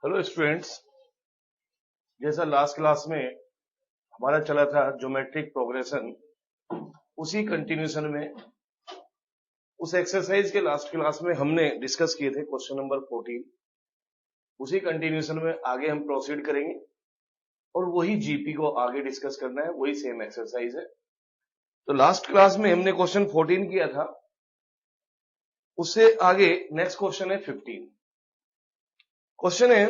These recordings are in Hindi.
हेलो स्टूडेंट्स, जैसा लास्ट क्लास में हमारा चला था ज्योमेट्रिक प्रोग्रेशन, उसी कंटिन्यूशन में उस एक्सरसाइज के लास्ट क्लास में हमने डिस्कस किए थे क्वेश्चन नंबर 14। उसी कंटिन्यूशन में आगे हम प्रोसीड करेंगे और वही जीपी को आगे डिस्कस करना है, वही सेम एक्सरसाइज है। तो लास्ट क्लास में हमने क्वेश्चन 14 किया था, उससे आगे नेक्स्ट क्वेश्चन है 15। क्वेश्चन है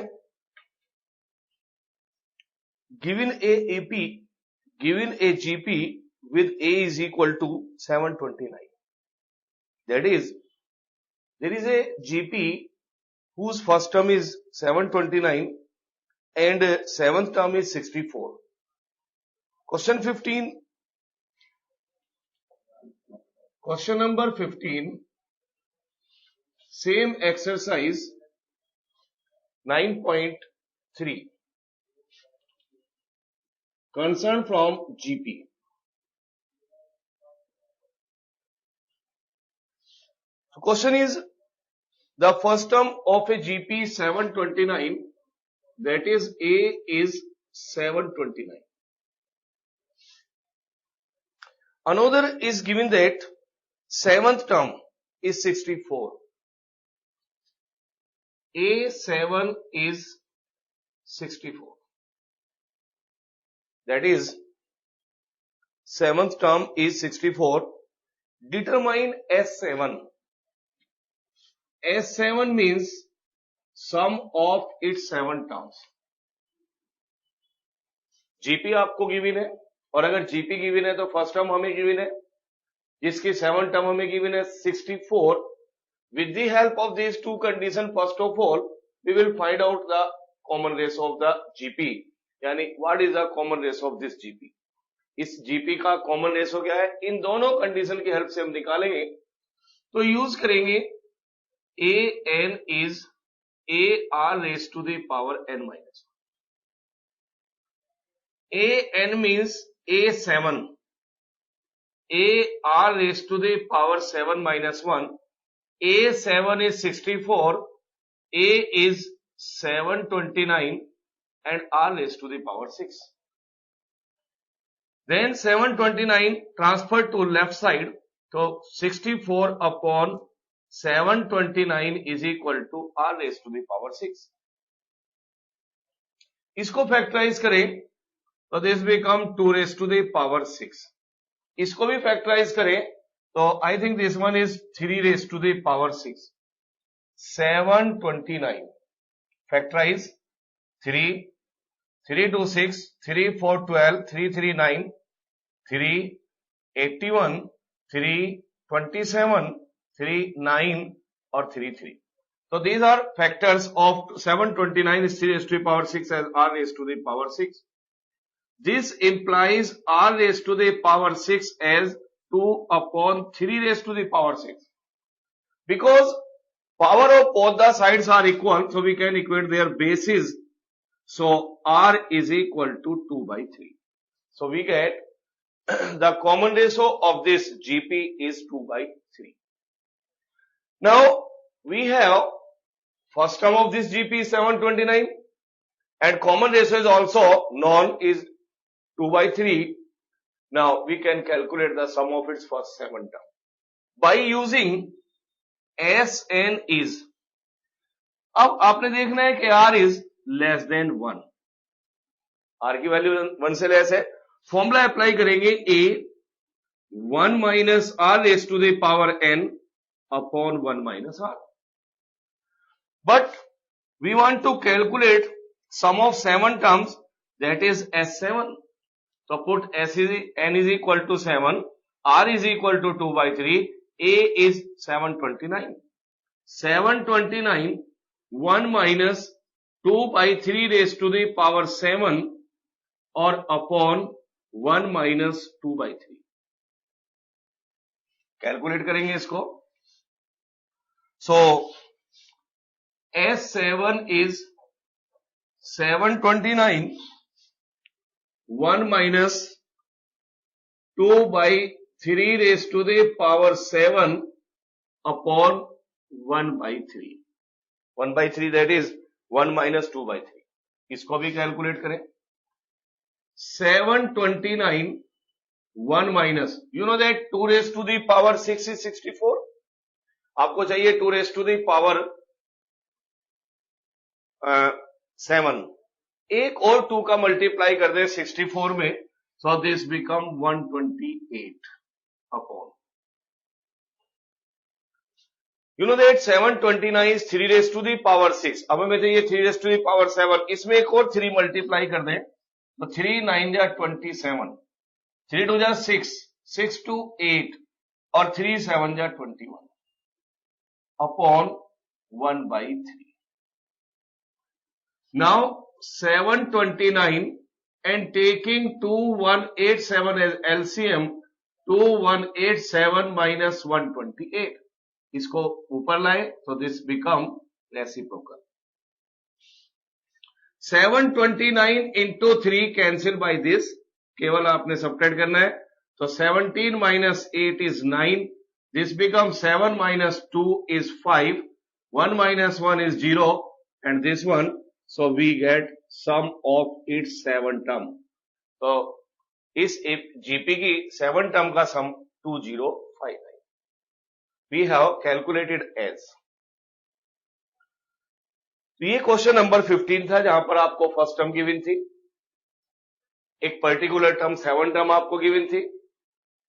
given a GP with A is equal to 729. That is, there is a GP whose first term is 729 and seventh term is 64. Question 15. Question number 15. Same exercise 9.3. Concern from GP. So question is, the first term of a GP is 729, that is A is 729. Another is given that seventh term is 64. A7 is 64. That is, seventh term is 64. Determine S7. S7 means sum of its 7 terms. GP आपको गिवन है, और अगर GP गिवन है तो फर्स्ट टर्म हमें गिवन है, जिसकी 7 टर्म हमें गिवन है 64. With the help of these two conditions, first of all, we will find out the common ratio of the GP. यानी what is the common ratio of this GP? इस GP का कॉमन रेशो क्या है, इन दोनों कंडीशन की हेल्प से हम निकालेंगे। तो यूज करेंगे AN is AR raised to the power n minus 1. AN means A7. AR raised to the power 7 minus 1. A7 is 64. A is 729 and R raised to the power 6. Then 729 transferred to left side, so 64 upon 729 is equal to R raised to the power 6. इसको फैक्टराइज करें तो this become 2 raised to the power 6. इसको भी फैक्टराइज करें तो I think this one is 3 raised to the power 6. 729 factorise 3 3 2 6 3 4 12 3 3 9 3 81 3 27 3 9 और 3 3. So these are factors of 729 is 3 raised to the power 6 as R raised to the power 6. This implies R raised to the power 6 as 2 upon 3 raised to the power 6. Because power of both the sides are equal, so we can equate their bases. So R is equal to 2 by 3. So we get the common ratio of this GP is 2 by 3. Now we have first term of this GP is 729 and common ratio is also known is 2 by 3. Now we can calculate the sum of its first 7 term by using SN is. अब आपने देखना है कि R is less than 1. R की वैल्यू 1 से लेस है, फॉर्मूला अप्लाई करेंगे A 1 minus R raised to the power n upon 1 minus R. But we want to calculate sum of 7 terms, that is S7. So put n is equal to 7, R is equal to 2 by 3, A is 729. 729 1 minus 2 by 3 raised to the power 7 or upon 1 minus 2 by 3. Calculate करेंगे इसको. So S7 is 729 1 minus 2 by 3 raised to the power 7 upon 1 by 3. 1 by 3, that is 1 minus 2/3, इसको भी कैलकुलेट करें। 729 1 minus, you know that 2 raise to the power 6 is 64, आपको चाहिए 2 रेज टू दी पावर 7, एक और 2 का मल्टीप्लाई कर दे 64 में, सो this become 128 upon, you know that 729 is 3 raised to the power 6, अब हमें चाहिए 3 raised to the power 7, इसमें एक और 3 मल्टीप्लाई कर दें तो 3 9 जा 27, 3 2 जा 6, 6 2 8 और 3 7 जा 21 upon 1/3। Now 729 and taking 2187 as LCM, 2187 minus 128, इसको ऊपर लाए तो this become reciprocal. 729 into 3 cancel by this, केवल आपने सब्ट्रैक्ट करना है, तो 17 minus 8 is 9, this becomes 7 minus 2 is 5, 1 minus 1 is 0 and this one, so we get sum of its 7 term, तो इस जीपी की 7 टर्म का सम 2059 we have calculated as। तो ये क्वेश्चन नंबर 15 था, जहां पर आपको फर्स्ट टर्म गिवन थी, एक पर्टिकुलर टर्म 7 टर्म आपको गिवन थी।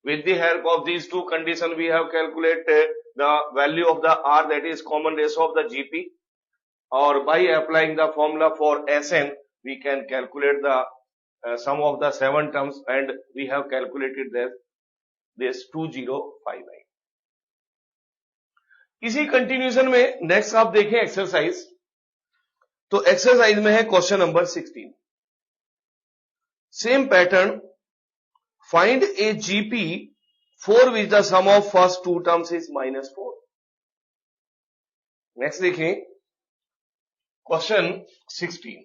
With the help of these two condition we have calculated the value of the R, that is common ratio of the GP, और by applying the formula for SN we can calculate the sum of the 7 terms and we have calculated this 2059। इसी कंटिन्यूशन में नेक्स्ट आप देखें एक्सरसाइज, तो एक्सरसाइज में है question number 16, same pattern, find a GP for which the sum of first 2 terms is -4। Next देखें क्वेश्चन 16,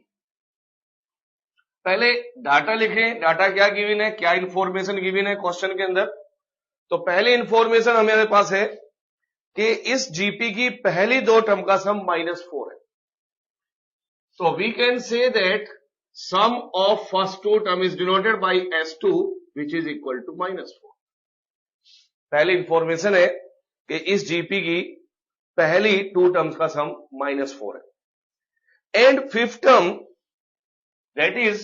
पहले डाटा लिखें, डाटा क्या गिवन है, क्या इंफॉर्मेशन गिवन है क्वेश्चन के अंदर। तो पहले इंफॉर्मेशन हमारे पास है कि इस जीपी की पहली 2 टर्म का सम -4 है, so we can say that sum of first 2 term is denoted by S2 which is equal to -4। पहली इंफॉर्मेशन है कि इस जीपी की पहली 2 टर्म्स का सम -4 है, and fifth term that is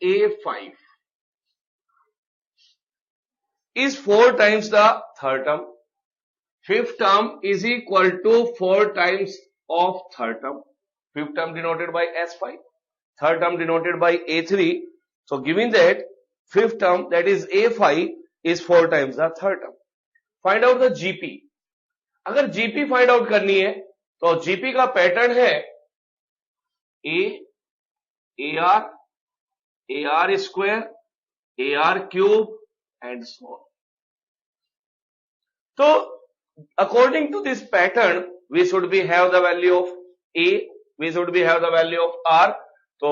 A5 is 4 times the third term, fifth term is equal to 4 times of third term, fifth term denoted by S5, third term denoted by A3, so given that fifth term that is A5 is 4 times the third term, find out the GP। अगर GP फाइंड आउट करनी है तो GP का पैटर्न है A, AR, AR square, AR cube and so on। तो according to this pattern we should be have the value of A, we should be have the value of R। तो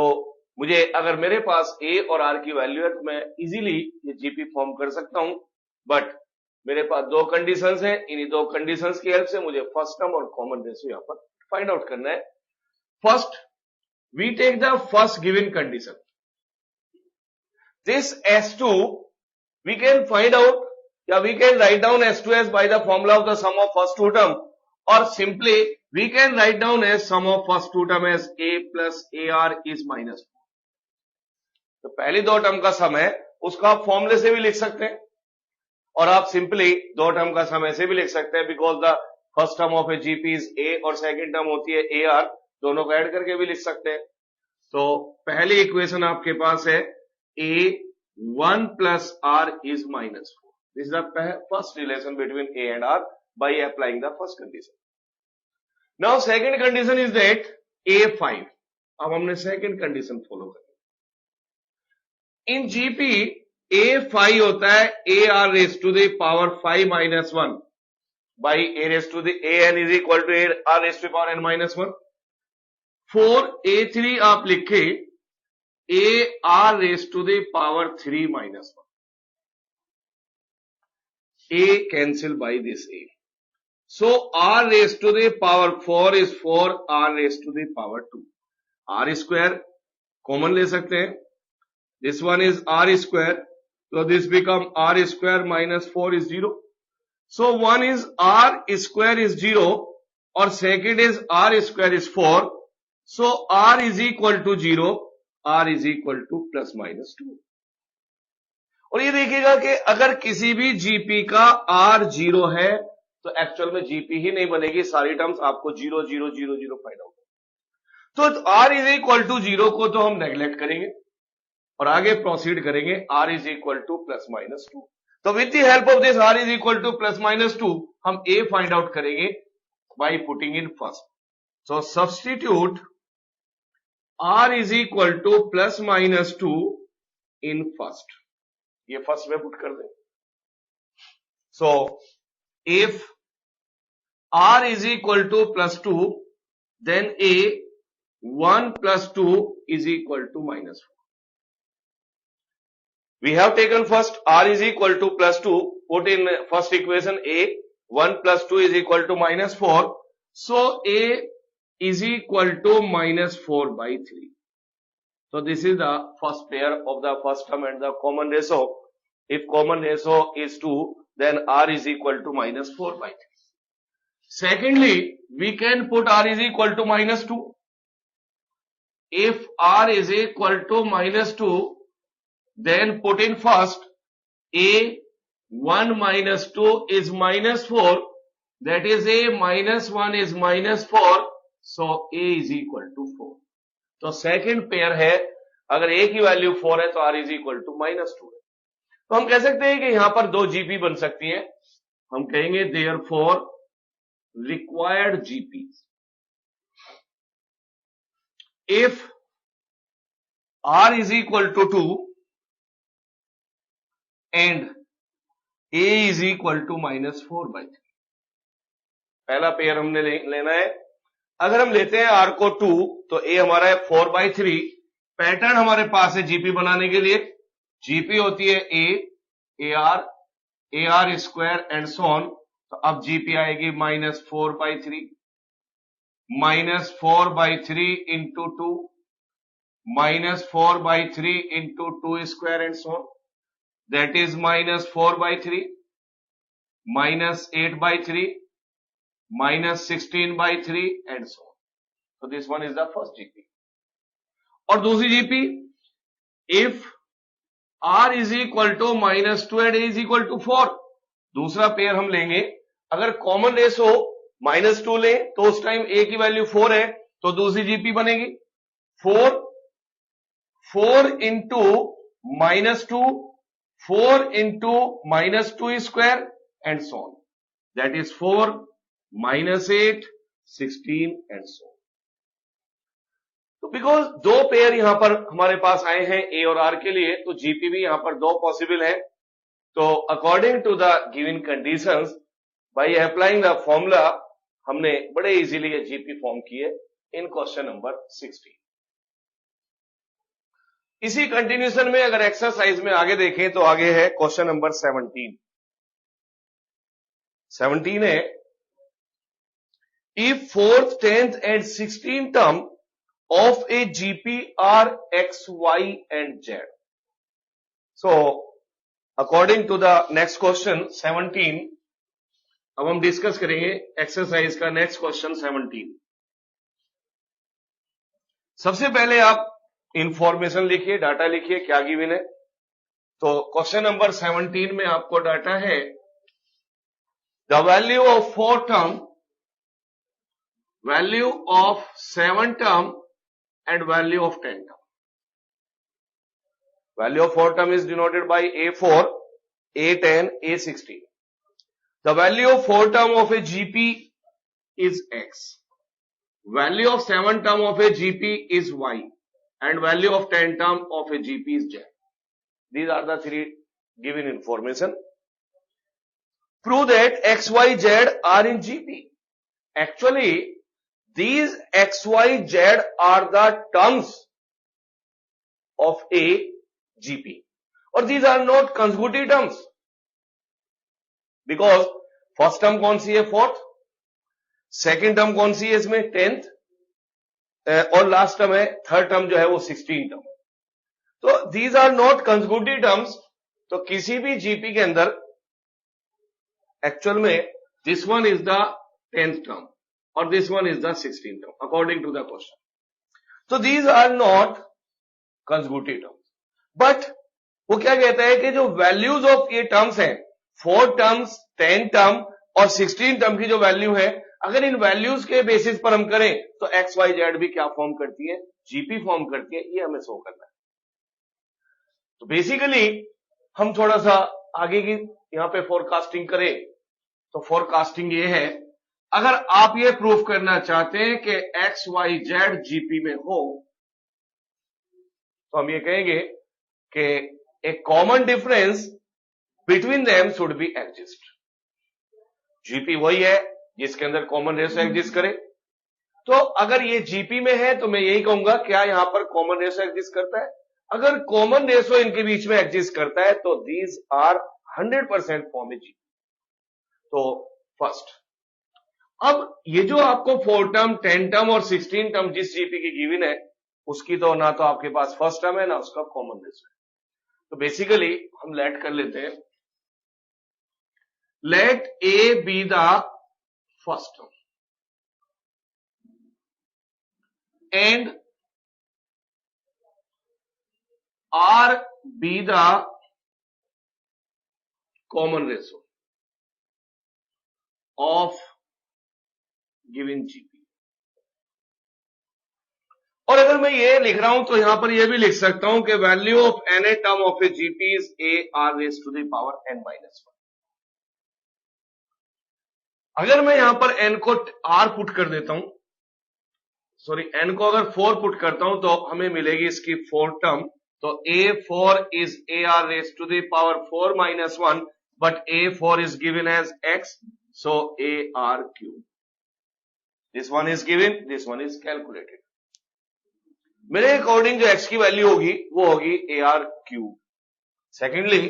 मुझे अगर मेरे पास A और R की वैल्यू है तो मैं इजीली ये जीपी फॉर्म कर सकता हूं, बट मेरे पास 2 कंडीशंस हैं, इन्हीं 2 कंडीशंस की हेल्प से मुझे फर्स्ट टर्म और कॉमन रेशियो यहां पर फाइंड आउट करना है। First we take the first given condition, this S2 we can find out, या we can write down S2 as by the formula of the sum of first 2 term, or simply we can write down as sum of first 2 term as A plus AR is -4। तो पहली 2 टर्म का सम है उसका आप फॉर्मूले से भी लिख सकते हैं, और आप सिंपली 2 टर्म का सम ऐसे भी लिख सकते हैं, because the first term of a GP is A और सेकंड टर्म होती है AR, दोनों को ऐड करके भी लिख सकते हैं। तो पहली इक्वेशन आपके पास है A1 plus R is -4। This is the first relation between A and R by applying the first condition। Now second condition is that A5, अब हमने second condition follow करें। इन GP A5 होता है AR raised to the power 5 minus 1 by A raised to the AN is equal to AR raised to the power N minus 1। for A3 आप लिखे AR raised to the power 3 minus 1, A cancel by this A, So r raised to the power 4 is 4 r raised to the power 2. r square common ले सकते हैं. This one is r square. So this become r square minus 4 is 0. So one is r square is 0 और second is r square is 4. So r is equal to 0. r is equal to plus minus 2. और ये देखिएगा कि अगर किसी भी जीपी का r 0 है तो एक्चुअल में जीपी ही नहीं बनेगी, सारी टर्म्स आपको 0 0 0 0 फाइंड आउट. तो r इज इक्वल टू 0 को तो हम नेग्लेक्ट करेंगे और आगे प्रोसीड करेंगे. r is equal two plus minus 2. तो with the help of this r is equal two plus minus 2 हम a फाइंड आउट करेंगे by putting in first. So substitute r is equal two plus minus 2 in first. ये फर्स्ट में पुट कर दें. So if r is equal to plus 2 then a 1 plus 2 is equal to minus 4. We have taken first r is equal to plus 2, put in first equation a 1 plus 2 is equal to minus 4. So a is equal to minus 4 by 3. So this is the first pair of the first term and the common ratio. If common ratio is 2 then r is equal to minus 4 by 3. Secondly, we can put r is equal to minus 2. If r is equal to minus 2, then put in first a 1 minus 2 is minus 4. That is a minus 1 is minus 4. So a is equal to 4. तो second pair है, अगर a की वैल्यू 4 है तो r is equal to minus 2 है. तो हम कह सकते हैं कि यहां पर दो जीपी बन सकती हैं. हम कहेंगे therefore required GPs. If r is equal to 2 and a is equal to minus 4 by 3. पहला पेयर हमने लेना है. अगर हम लेते हैं r को 2 तो a हमारा है 4 by 3. पैटर्न हमारे पास है जीपी बनाने के लिए. जीपी होती है a ar square and so on. तो अब जीपी आएगी minus 4 by 3 minus 4 by 3 into 2 minus 4 by 3 into 2 square and so on. That is minus 4 by 3 minus 8 by 3 minus 16 by 3 and so on. तो this one is the first GP. और दूसरी GP if r is equal to minus 2 and a is equal to 4. दूसरा पेयर हम लेंगे. अगर कॉमन रेशो माइनस 2 ले तो उस टाइम a की वैल्यू 4 है तो दूसरी जीपी बनेगी 4 into minus 2 4 into minus 2 square and so on. That is 4 minus 8 16 and so on. तो बिकॉज दो पेयर यहां पर हमारे पास आए हैं a और r के लिए, तो जीपी भी यहां पर दो पॉसिबल है. तो according to the given conditions by applying the formula हमने बड़े इजीली ये जीपी फॉर्म किए इन क्वेश्चन नंबर 16. इसी कंटिन्यूशन में अगर एक्सरसाइज में आगे देखें तो आगे है क्वेश्चन नंबर 17. 17 है if 4th 10th and 16th term of a GP are x y and z. So according to the next question 17, अब हम डिस्कस करेंगे एक्सरसाइज का नेक्स्ट क्वेश्चन 17. सबसे पहले आप इंफॉर्मेशन लिखिए, डाटा लिखिए क्या गिवन है. तो क्वेश्चन नंबर 17 में आपको डाटा है the value of 4 term, value of 7 term and value of 10 term. Value of 4 term is denoted by A4, A10, A16. The value of 4 term of a GP is X. Value of 7 term of a GP is Y. And value of 10 term of a GP is Z. These are the three given information. Prove that X, Y, Z are in GP. Actually, these X, Y, Z are the terms of a GP, or these are not consecutive terms because first term कौन सी है 4th, सेकेंड टर्म कौन सी है इसमें, 10th, और लास्ट टर्म है, थर्ड टर्म जो है वो 16 टर्म। तो these are not consecutive terms. तो किसी भी जीपी के अंदर एक्चुअल में this one is the 10th term और this one is the 16th term according to the question. तो these are not consecutive terms, but वो क्या कहता है कि जो वैल्यूज ऑफ ये टर्म्स हैं, 4 टर्म्स, 10 टर्म और 16 टर्म की जो वैल्यू है, अगर इन वैल्यूज के बेसिस पर हम करें तो एक्स वाई जेड भी क्या फॉर्म करती है, जीपी फॉर्म करती है। ये हमें शो करना है। तो बेसिकली हम थोड़ा सा आगे की यहां पे फोरकास्टिंग करें तो फोरकास्टिंग ये है, अगर आप ये प्रूफ करना चाहते हैं कि एक्स वाई जेड जीपी में हो तो हम ये कहेंगे कि a common difference between them should be exist. GP वही है जिसके अंदर कॉमन रेशो एग्जिस्ट करे। तो अगर ये जीपी में है तो मैं यही कहूंगा क्या यहां पर कॉमन रेशो एग्जिस्ट करता है। अगर कॉमन रेशो इनके बीच में एग्जिस्ट करता है तो these are 100% form a GP. तो फर्स्ट, अब ये जो आपको 4 टर्म, 10 टर्म और 16 टर्म जिस जीपी की गिवन है, उसकी तो ना तो आपके पास फर्स्ट टर्म है ना उसका कॉमन रेशो है। तो बेसिकली हम लेट कर लेते हैं, let a be the first term and r be the common ratio of given GP. और अगर मैं ये लिख रहा हूं तो यहां पर ये भी लिख सकता हूं कि value of n a term of a GP is a r raise to the power n minus 1। अगर मैं यहां पर n को r पुट कर देता हूं, सॉरी n को अगर 4 पुट करता हूं तो हमें मिलेगी इसकी 4 टर्म। तो a4 is a r raise to the power 4 minus 1, but a4 is given as x, so a r cube. This one is given, this one is calculated. मेरे अकॉर्डिंग जो x की वैल्यू होगी वो होगी a r cube. Secondly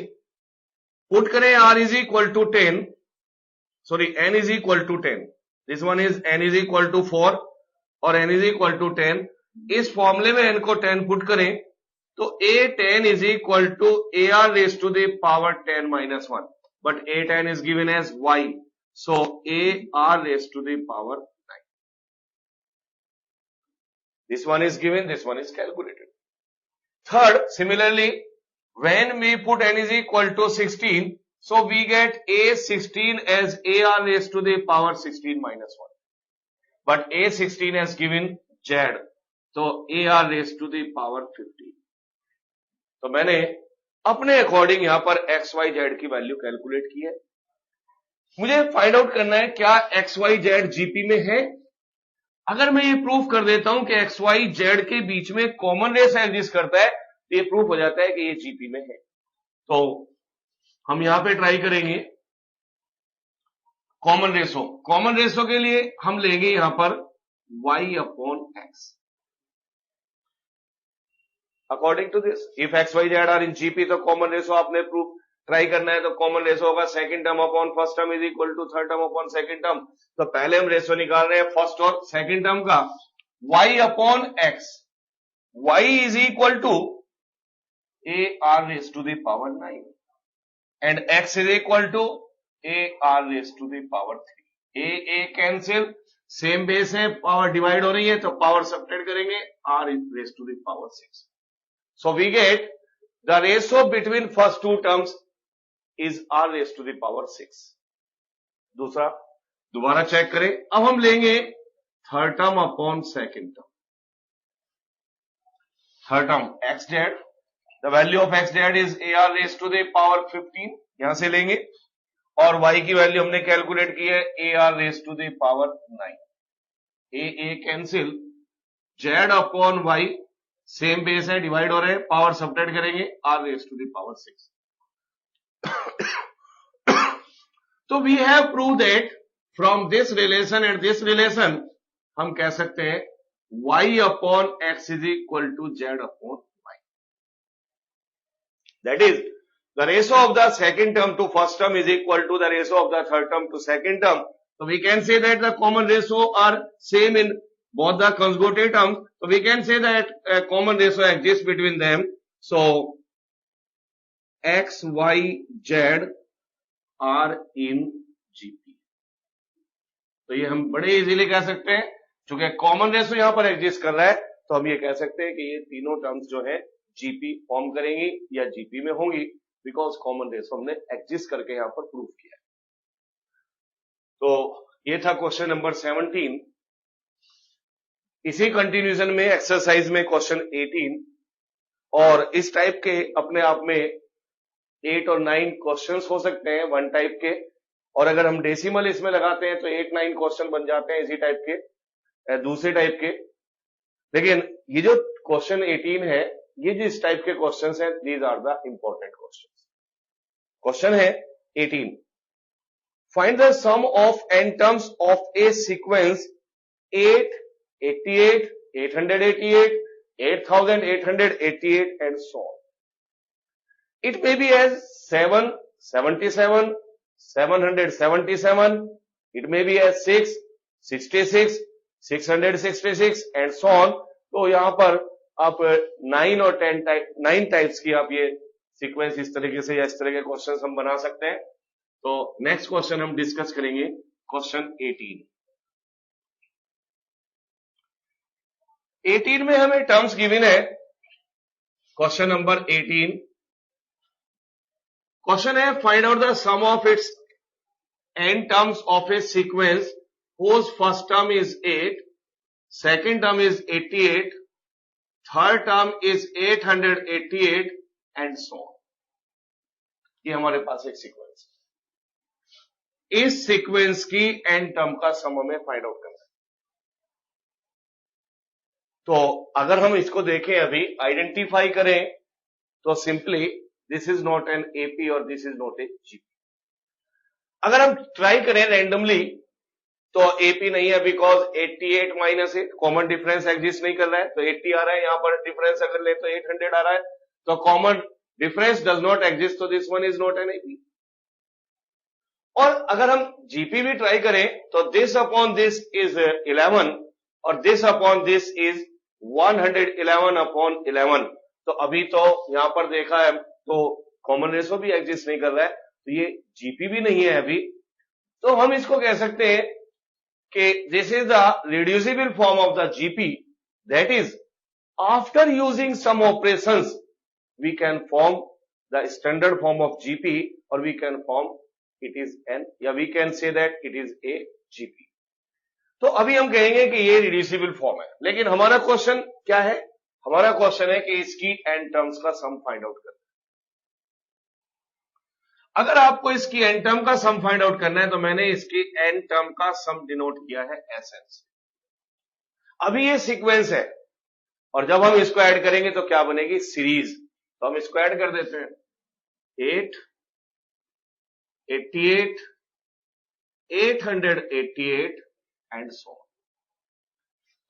put करें r is equal to 10, sorry n is equal to 10, this one is n is equal to 4 और n इज इक्वल टू 10। इस फॉर्मूले में n को 10 पुट करें तो a10 is equal to a r raise to the power 10 minus 1, but a10 is given as y, so a r raise to the power 9। This one is given, this one is calculated. Third, similarly, when we put n is equal to 16, so we get a16 as a r raised to the power 16 minus 1. But a16 has given z, so a r raised to the power 50. तो मैंने अपने अकॉर्डिंग यहां पर एक्स वाई जेड की वैल्यू कैलकुलेट की है। मुझे फाइंड आउट करना है क्या एक्स वाई जेड जीपी में है। अगर मैं ये प्रूफ कर देता हूं कि एक्स वाई जेड के बीच में कॉमन रेशो एग्जिस्ट करता है तो ये प्रूफ हो जाता है कि ये जीपी में है। तो हम यहां पे ट्राई करेंगे कॉमन रेशो। कॉमन रेशो के लिए हम लेंगे यहां पर y upon x. According to this, if x y z are in GP तो कॉमन रेशो आपने प्रूफ ट्राई करना है तो कॉमन रेशो होगा second term upon first term is equal to third term upon second term. तो पहले हम रेशो निकाल रहे हैं फर्स्ट और सेकंड टर्म का, y upon x. y is equal to a r raise to the power 9 and x is equal to a r raise to the power 3। A cancel, same base है, पावर डिवाइड हो रही है तो पावर सब्ट्रैक्ट करेंगे, r raise to the power 6। So we get the ratio between first two terms is r raised to the power 6। दूसरा दोबारा चेक करें, अब हम लेंगे third term upon second term. Third term x z, the value of x z is a r raised to the power 15, यहां से लेंगे, और y की वैल्यू हमने कैलकुलेट की है a r raised to the power 9। A cancel, z upon y, same base है, डिवाइड हो रहे हैं, पावर सब्ट्रैक्ट करेंगे, r raised to the power 6। तो we have prove that from this relation and this relation हम कह सकते हैं y अपॉन x is equal to z upon y। That is the ratio of the second term to first term is equal to the ratio of the third term to second term. So we can say that the common ratio are same in both the consecutive terms. So we can say that a common ratio exists between them. So X, Y, Z are in GP. तो ये हम बड़े इजीली कह सकते हैं, क्योंकि कॉमन रेशो यहां पर एग्जिस्ट कर रहा है, तो हम ये कह सकते हैं कि ये तीनों टर्म्स जो है जीपी फॉर्म करेंगी या जीपी में होंगी, बिकॉज कॉमन रेशो हमने एग्जिस्ट करके यहां पर प्रूव किया है। तो ये था क्वेश्चन नंबर 17। इसी कंटिन्यूएशन में एक्सरसाइज में क्वेश्चन 18, और इस टाइप के अपने आप में 8 और 9 क्वेश्चंस हो सकते हैं वन टाइप के, और अगर हम डेसिमल इसमें लगाते हैं तो 8-9 क्वेश्चन बन जाते हैं इसी टाइप के, दूसरे टाइप के। लेकिन ये जो क्वेश्चन 18 है, ये जिस टाइप के क्वेश्चंस हैं, these are the important questions. Question है 18, find the sum of n terms of a sequence 8, 88, 888, 8888 and so on. It may be as 7, 77, 777, it may be as 6, 66, 666 and so on. तो यहां पर आप 9 और 9 टाइप्स की आप ये सीक्वेंस इस तरीके से या इस तरह के क्वेश्चन हम बना सकते हैं। तो नेक्स्ट क्वेश्चन हम डिस्कस करेंगे, क्वेश्चन 18। 18 में हमें टर्म्स गिवन है। क्वेश्चन नंबर 18 क्वेश्चन है, find out the sum of its n terms of a sequence whose first term is 8, second term is 88, third term is 888 and so on. ये हमारे पास एक सीक्वेंस है। इस सीक्वेंस की n टर्म का सम हमें फाइंड आउट करना है। तो अगर हम इसको देखें, अभी आइडेंटिफाई करें, तो simply this is not an AP और this is not a GP. अगर हम ट्राई करें रैंडमली तो एपी नहीं है, because 88 minus 8 common difference exist नहीं कर रहा है, तो 80 आ रहा है। यहां पर डिफरेंस अगर ले तो 800 आ रहा है, तो common difference does not exist, तो this one is not an AP. और अगर हम जीपी भी ट्राई करें तो दिस अपॉन दिस इज 11 और this upon this is 111 upon 11। तो अभी तो यहां पर देखा है तो कॉमन रेशो भी एग्जिस्ट नहीं कर रहा है, तो ये जीपी भी नहीं है अभी। तो हम इसको कह सकते हैं कि this is the reducible form of the GP, that is after using some operations we can form the standard form of GP, और we can form it is an, या we can say that it is a GP. तो अभी हम कहेंगे कि ये रिड्यूसिबल फॉर्म है, लेकिन हमारा क्वेश्चन क्या है? हमारा क्वेश्चन है कि इसकी एन टर्म्स का सम फाइंड आउट करना है। अगर आपको इसकी एन टर्म का सम फाइंड आउट करना है, तो मैंने इसकी एन टर्म का सम डिनोट किया है एसएन से। अभी ये सीक्वेंस है, और जब हम इसको ऐड करेंगे तो क्या बनेगी? सीरीज। तो हम इसको ऐड कर देते हैं, 8, 88, 888 एंड सो ऑन।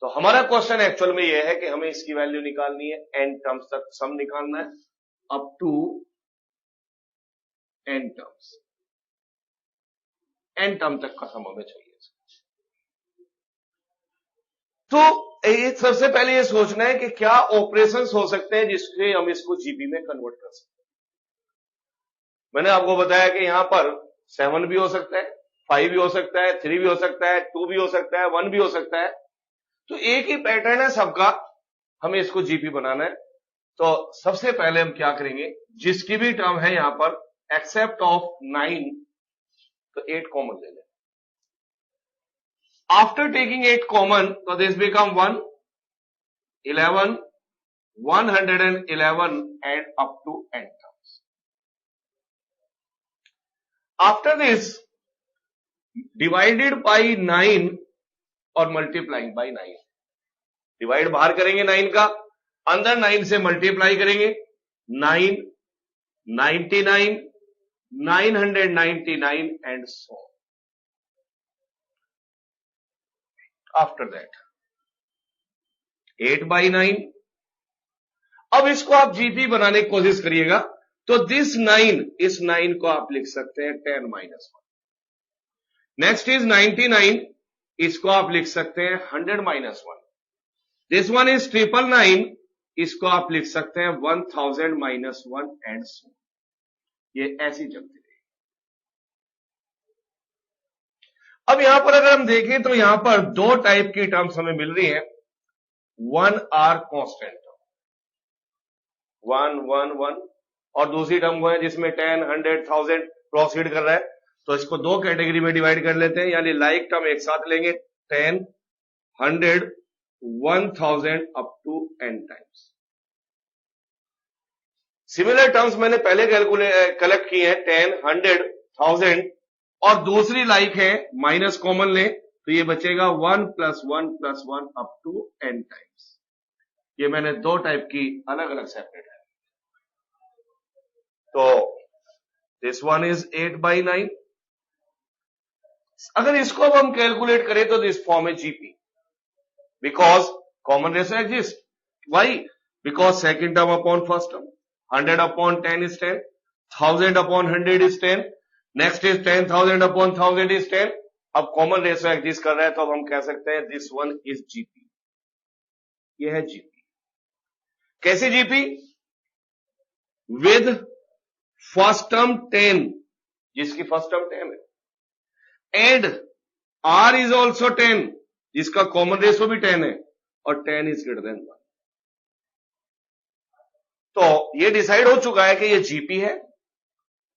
तो हमारा क्वेश्चन एक्चुअल में यह है कि हमें इसकी वैल्यू निकालनी है, एन टर्म्स तक सम निकालना है, up to n terms, n term तक का सम हमें चाहिए। तो सबसे पहले ये सोचना है कि क्या ऑपरेशंस हो सकते हैं जिससे हम इसको जीपी में कन्वर्ट कर सकते हैं। मैंने आपको बताया कि यहां पर 7 भी हो सकता है, 5 भी हो सकता है, 3 भी हो सकता है, 2 भी हो सकता है, 1 भी हो सकता है। तो एक ही पैटर्न है सबका, हमें इसको जीपी बनाना है। तो सबसे पहले हम क्या करेंगे, जिसकी भी टर्म है यहां पर एक्सेप्ट ऑफ 9, तो 8 कॉमन ले लें। आफ्टर टेकिंग 8 कॉमन, तो this become 1, 11, 111 and up to n terms. After this divided by 9 और मल्टीप्लाइंग बाई 9। डिवाइड बाहर करेंगे 9 का, अंदर 9 से मल्टीप्लाई करेंगे, 9, 99, 999 and so on. After that 8 by 9। अब इसको आप जीपी बनाने की कोशिश करिएगा, तो दिस 9, इस 9 को आप लिख सकते हैं 10 - 1। नेक्स्ट इज 99, इसको आप लिख सकते हैं 100 माइनस 1. दिस वन इज 999, इसको आप लिख सकते हैं 1000 माइनस 1 एंड सो. ये ऐसी चलती रहेगी. अब यहां पर अगर हम देखें तो यहां पर दो टाइप की टर्म्स हमें मिल रही है. वन आर कांस्टेंट, 1 1 1, और दूसरी टर्म वो है जिसमें 10 100 1000 प्रोसीड कर रहा है. तो इसको दो कैटेगरी में डिवाइड कर लेते हैं, यानी लाइक टर्म एक साथ लेंगे, 10 100 1000 up to n times. Similar terms मैंने पहले कलेक्ट किए हैं, 10 100 1000, और दूसरी लाइक है, माइनस कॉमन लें तो ये बचेगा 1 + 1 + 1 अप टू n टाइम्स. ये मैंने दो टाइप की अलग अलग सेपरेट है. तो दिस वन इज 8/9. अगर इसको अब हम कैलकुलेट करें तो दिस फॉर्म है GP, because common ratio exist. Why? Because second term upon first term, 100 upon 10 is 10, 1000 upon 100 is 10, next is 10,000 upon 1000 is 10. अब कॉमन रेशो एग्जिस्ट कर रहा है तो अब हम कह सकते हैं दिस वन इज जीपी. ये है जीपी. कैसे जीपी? विद फर्स्ट टर्म 10, जिसकी फर्स्ट टर्म 10 है, एंड आर इज ऑल्सो 10, जिसका कॉमन रेशो भी 10 है, और 10 इज ग्रेटर देन 1. तो ये डिसाइड हो चुका है कि ये जीपी है,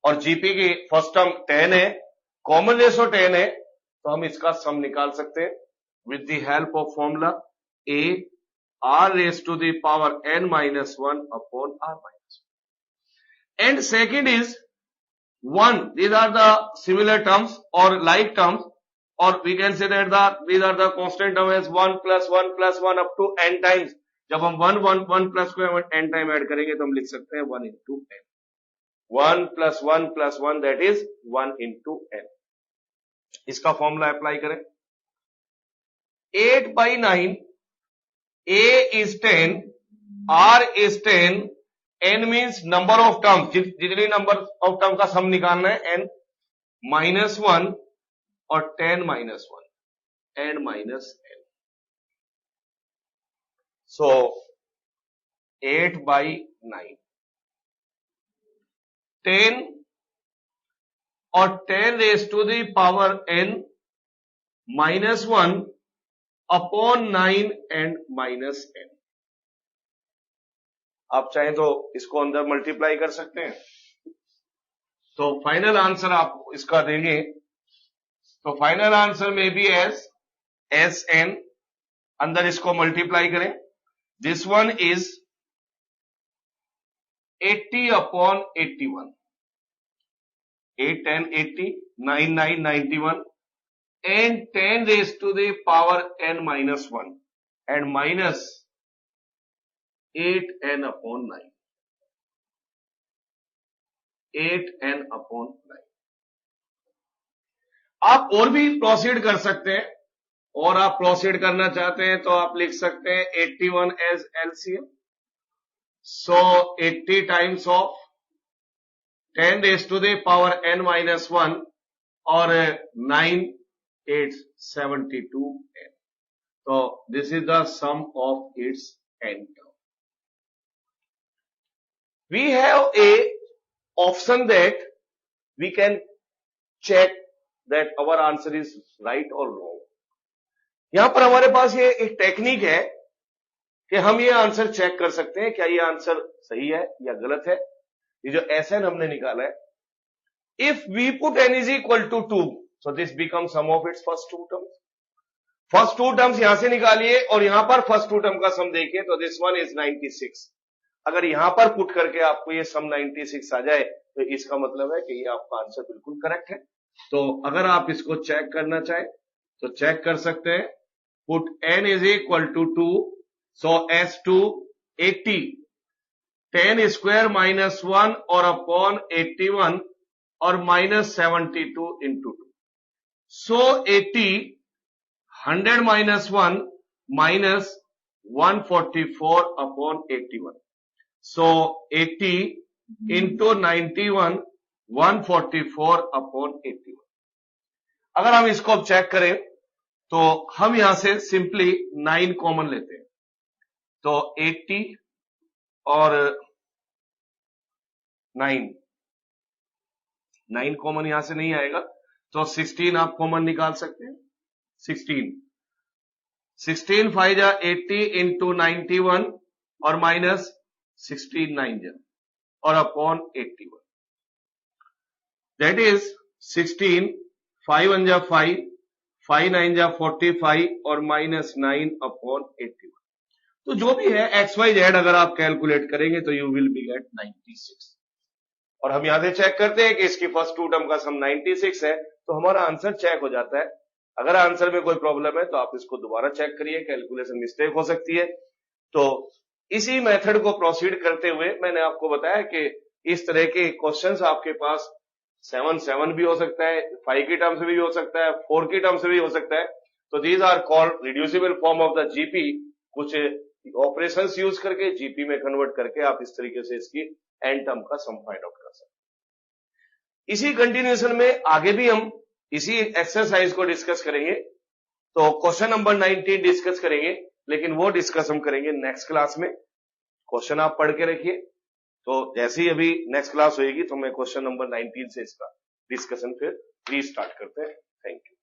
और जीपी की फर्स्ट टर्म 10 है, कॉमन रेशो 10 है, तो हम इसका सम निकाल सकते हैं with the help of formula a r raise to the power n minus 1 upon r minus 1. And second is 1. These are the similar terms or like terms, or we can say that these are the constant term as 1 + 1 + 1 up to n times. जब हम 1 1 1 प्लस को n टाइम ऐड करेंगे तो हम लिख सकते हैं 1 into n. 1 + 1 + 1 that is 1 into n. इसका फॉर्मूला अप्लाई करें. 8/9, a is 10, r is 10, n means number of term, जितनी नंबर ऑफ टर्म का सम निकालना है, n -1 और 10 - 1, n -n. सो 8/9, 10 और 10 raise to the power n -1 upon 9 and -n. आप चाहें तो इसको अंदर मल्टीप्लाई कर सकते हैं, तो फाइनल आंसर आप इसका देंगे तो फाइनल आंसर में भी एस एन, अंदर इसको मल्टीप्लाई करें. This one is 80 upon 81, 8 10 80, 9 9 91, and 10 raised to the power n minus 1 and minus 8n upon 9. 8n upon 9. आप और भी प्रोसीड कर सकते हैं, और आप प्रोसीड करना चाहते हैं तो आप लिख सकते हैं 81 as LCM. So 80 times of 10 raised to the power n minus 1 और 9 8 72n. So this is the sum of its n term. We have a option that we can check that our answer is right or wrong. यहां पर हमारे पास ये एक टेक्निक है कि हम ये आंसर चेक कर सकते हैं क्या ये आंसर सही है या गलत है. ये जो Sn हमने निकाला है, if we put n is equal to 2, so this become sum of its first two terms. First two terms यहां से निकालिए और यहां पर फर्स्ट टू टर्म का सम देखिए तो दिस वन इज 96. अगर यहां पर पुट करके आपको ये सम 96 आ जाए तो इसका मतलब है कि ये आपका आंसर बिल्कुल करेक्ट है. तो अगर आप इसको चेक करना चाहें तो चेक कर सकते हैं. Put n is equal to 2, so S2 80, 10 square minus 1 और अपॉन 81 और minus 72 into 2. So 80 100 minus 1 minus 144 upon 81. So 80 into 91 144 upon 81. अगर हम इसको अब चेक करें तो हम यहां से सिंपली 9 कॉमन लेते हैं, तो 80 और 9 कॉमन यहां से नहीं आएगा, तो 16 आप कॉमन निकाल सकते हैं। 16 5 जा 80 इंटू 91 और माइनस 16 9 जा और अपॉन 81, दैट इज 16 5 1 जा 5 5 9 जा 45 और माइनस 9 अपॉन 81। तो जो भी है XYZ अगर आप कैलकुलेट करेंगे तो यू विल बी गेट 96। और हम यहां से चेक करते हैं कि इसकी फर्स्ट टू टर्म का सम 96 है, तो हमारा आंसर चेक हो जाता है। अगर आंसर में कोई प्रॉब्लम है तो आप इसको दोबारा चेक करिए, कैलकुलेशन मिस्टेक हो सकती है। तो इसी मेथड को प्रोसीड करते हुए मैंने आपको बताया कि इस तरह के क्वेश्चंस आपके पास 7 भी हो सकता है, 5 की टर्म से भी हो सकता है, 4 की टर्म से भी हो सकता है। तो these are called reducible form of the GP. कुछ ऑपरेशंस यूज करके जीपी में कन्वर्ट करके आप इस तरीके से इसकी एन टर्म का सम फाइंड आउट कर सकते हैं। इसी कंटिन्यूएशन में आगे भी हम इसी एक्सरसाइज को डिस्कस करेंगे। तो क्वेश्चन नंबर 19 डिस्कस करेंगे, लेकिन वो डिस्कस हम करेंगे नेक्स्ट क्लास में। क्वेश्चन आप पढ़ के रखिए, तो जैसे ही अभी नेक्स्ट क्लास होगी तो मैं क्वेश्चन नंबर 19 से इसका डिस्कशन फिर रीस्टार्ट करते हैं। Thank you.